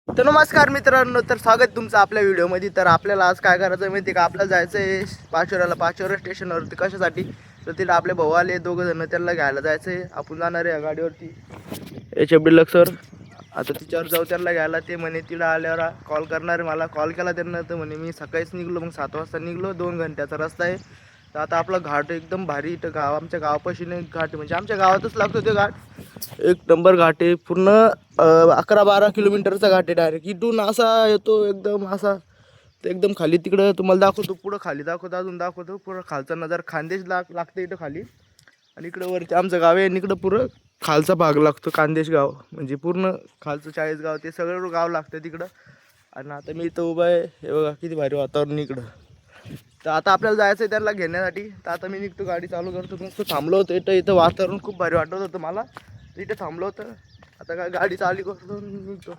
तर नमस्कार मित्रांनो, तर स्वागत तुमचं आपल्या व्हिडिओमध्ये. तर आपल्याला आज काय करायचं माहिती आहे का? आपल्याला जायचं आहे पाचोऱ्याला. पाचोरा स्टेशनवरती कशासाठी? तर तिथं आपले भाऊ आले दोघं जण, त्यांना घ्यायला जायचं आहे. आपण जाणार आहे या गाडीवरती HF डिलक्सवर. आता तिच्यावर जाऊ त्यांना घ्यायला. ते म्हणे तिला आल्यावर कॉल करणार. मला कॉल केला त्यांना, तर म्हणे मी सकाळीच निघलो, मग 7 वाजता निघलो. 2 घंट्याचा रस्ता आहे. तर आता आपला घाट एकदम भारी. इथं गाव, आमच्या गावापाशी नाही घाट, म्हणजे आमच्या गावातच लागतो ते घाट. एक नंबर घाट आहे. पूर्ण 11-12 किलोमीटरचा घाट आहे. डायरेक्ट इथून असा येतो एकदम असा. तर एकदम खाली तिकडं तुम्हाला दाखवतो, पुढं खाली दाखवतो, अजून दाखवतो. पुढं खालचा नजर खानदेश लागतं इथं खाली. आणि इकडं वरती आमचं गाव आहे, आणि इकडं पुरं खालचा भाग लागतो खानदेश गाव, म्हणजे पूर्ण खालचं 40 गाव, ते सगळं गाव लागतं तिकडं. आणि आता मी इथं उभा आहे, हे बघा किती भारी वातावरण इकडं. तर आता आपल्याला जायचं आहे त्यांना घेण्यासाठी. तर आता मी निघतो, गाडी चालू करतो. मस्त थांबलो होतो इथं वातावरण खूप भारी वाटत होतं मला. इथे थांबलो होतं. आता काय गाडी चालू करतो, निघतो.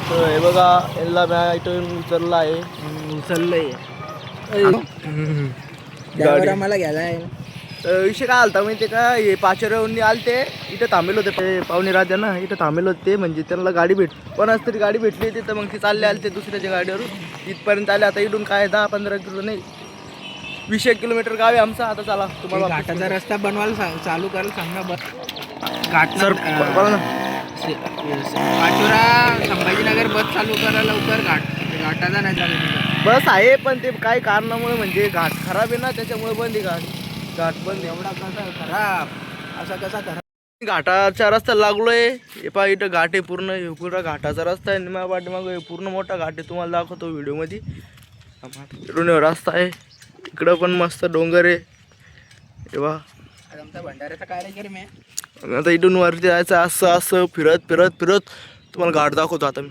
तर हे बघा, याला मी इथून उचलला आहे. उचललंय गाडी आम्हाला घ्यायला आहे. विषय काय आलता माहिती का? हे पाचोऱ्यावरून आलते, इथं थांबेल होते ते पाहुणे राहते ना, इथं थांबेल होते. म्हणजे त्यांना गाडी कोणाच तरी गाडी भेटली होती, तर मग ते चालले आले ते दुसऱ्याच्या गाडीवरून इथपर्यंत आले. आता इथून काय 10-15 किलो नाही, 20 किलोमीटर गाव आहे आमचं. आता चला तुम्हाला घाटाचा रस्ता बनवायला चालू करायला सांग ना. घाट सर बोला ना. पाचोरा संभाजीनगर बस चालू करा लवकर. घाटाचा नाही चालू. बस आहे, पण ते काही कारणामुळे, म्हणजे घाट खराब आहे ना, त्याच्यामुळे बंद आहे. घाट बंद आहे. एवढा कसा खराब, असा कसा खराब? घाटाचा रस्ता लागलोय. हे पहा इथं घाट आहे पूर्ण. हे पूर्ण घाटाचा रस्ता आहे. माझ्या पाठीमागं पूर्ण मोठा घाट आहे, तुम्हाला दाखवतो व्हिडिओमध्ये. इकडून रस्ता आहे, इकडं पण मस्त डोंगर आहे. हे पहा, आमचा भंडाऱ्याचा कार्यक्रम आहे. आता इथून वरती जायचं, असं असं फिरत फिरत फिरत तुम्हाला घाट दाखवतो आता मी.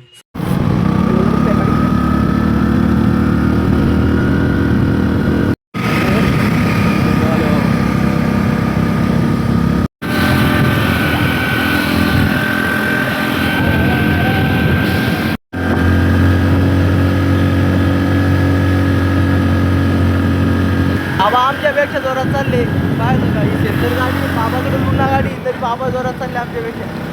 बाबा आमच्यापेक्षा जोरात चालले. काय नाही, सेंटर गाडी बाबाकडे पूर्ण गाडी, तरी बाबा जोरात चालले आमच्यापेक्षा.